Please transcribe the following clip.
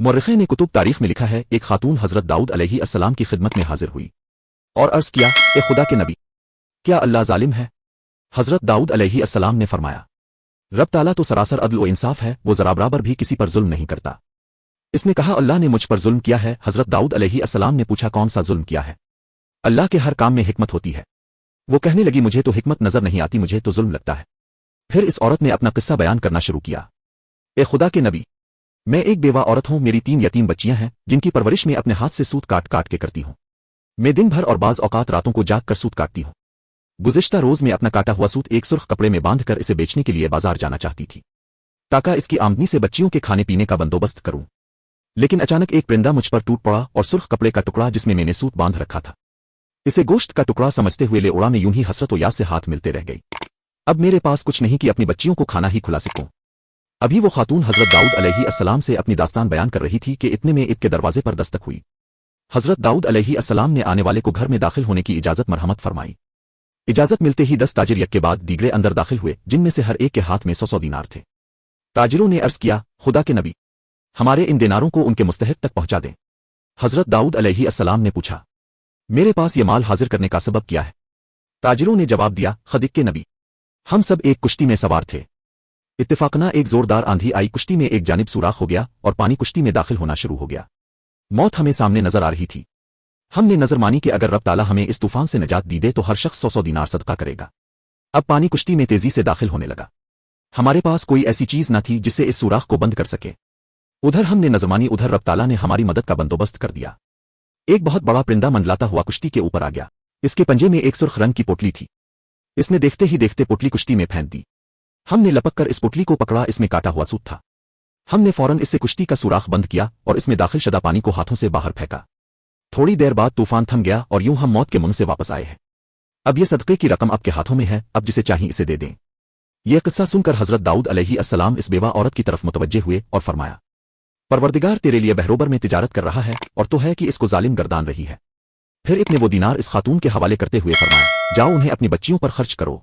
मुर्रिख़ीन ने कुतुब तारीख में लिखा है, एक खातून हज़रत दाऊद अलैहिस्सलाम की खिदमत में हाजिर हुई और अर्ज़ किया, ए खुदा के नबी, क्या अल्लाह ज़ालिम है? हज़रत दाऊद अलैहिस्सलाम ने फरमाया, रब ताला तो सरासर अदल व इंसाफ है, वो ज़रा बराबर भी किसी पर जुल्म नहीं करता। इसने कहा, अल्लाह ने मुझ पर जुल्म किया है। हज़रत दाऊद अलैहिस्सलाम ने पूछा, कौन सा जुल्म किया है? अल्लाह के हर काम में हिकमत होती है। वो कहने लगी, मुझे तो हिकमत नजर नहीं आती, मुझे तो जुल्म लगता है। फिर इस औरत ने अपना किस्सा बयान करना शुरू किया। ए खुदा के नबी, मैं एक बेवा औरत हूं, मेरी 3 यतीम बच्चियां हैं जिनकी परवरिश में अपने हाथ से सूत काट काट के करती हूं। मैं दिन भर और बाज औकात रातों को जाग कर सूत काटती हूं। गुज़िश्ता रोज में अपना काटा हुआ सूत एक सुर्ख कपड़े में बांधकर इसे बेचने के लिए बाजार जाना चाहती थी, ताकि इसकी आमदनी से बच्चियों के खाने पीने का बंदोबस्त करूं। लेकिन अचानक एक परिंदा मुझ पर टूट पड़ा और सुर्ख कपड़े का टुकड़ा जिसमें मैंने सूत बांध रखा था, इसे गोश्त का टुकड़ा समझते हुए ले उड़ा। में यूं ही हसरत याद से हाथ मिलते रह गई। अब मेरे पास कुछ नहीं कि अपनी बच्चियों को खाना ही खुला सकूं। अभी वो खातून हज़रत दाऊद अलैहिस्सलाम से अपनी दास्तान बयान कर रही थी कि इतने में ईद के दरवाजे पर दस्तक हुई। हज़रत दाऊद अलैहिस्सलाम ने आने वाले को घर में दाखिल होने की इजाज़त मरहमत फरमाई। इजाज़त मिलते ही 10 ताजिर यक के बाद दीगरे अंदर दाखिल हुए, जिनमें से हर एक के हाथ में 100 दीनार थे। ताजिरों ने अर्ज़ किया, खुदा के नबी, हमारे इन दिनारों को उनके मुस्तहिक तक पहुंचा दें। हज़रत दाऊद अलैहिस्सलाम ने पूछा, मेरे पास ये माल हाजिर करने का सबब क्या है? ताजिरों ने जवाब दिया, खदिक के नबी, हम सब एक कुश्ती में सवार थे। इत्तेफाकना एक जोरदार आंधी आई, कुश्ती में एक जानिब सुराख हो गया और पानी कुश्ती में दाखिल होना शुरू हो गया। मौत हमें सामने नजर आ रही थी। हमने नजर मानी कि अगर रब ताला हमें इस तूफान से निजात दी दे तो हर शख्स 100 दीनार सदका करेगा। अब पानी कुश्ती में तेजी से दाखिल होने लगा। हमारे पास कोई ऐसी चीज न थी जिससे इस सुराख को बंद कर सके। उधर हमने नजर मानी, उधर रब ताला ने हमारी मदद का बंदोबस्त कर दिया। एक बहुत बड़ा परिंदा मंडलाता हुआ कुश्ती के ऊपर आ गया। इसके पंजे में एक सुर्ख रंग की पोटली थी। इसने देखते ही देखते पोटली कुश्ती में फेंक दी। हमने लपक कर इस पोटली को पकड़ा, इसमें काटा हुआ सूत था। हमने फौरन इससे कुश्ती का सुराख बंद किया और इसमें दाखिल शुदा पानी को हाथों से बाहर फेंका। थोड़ी देर बाद तूफान थम गया और यूं हम मौत के मुंह से वापस आए हैं। अब ये सदक़े की रकम आपके हाथों में है, अब जिसे चाहिए इसे दे दें। यह किस्सा सुनकर हज़रत दाऊद अलैहिस्सलाम इस बेवा औरत की तरफ मुतवज्जे हुए और फरमाया, परवरदिगार तेरे लिए बहरोबर में तिजारत कर रहा है और तो है कि इसको जालिम गर्दान रही है। फिर इतने वो दीनार इस खातून के हवाले करते हुए फरमाया, जाओ उन्हें अपनी बच्चियों पर खर्च करो।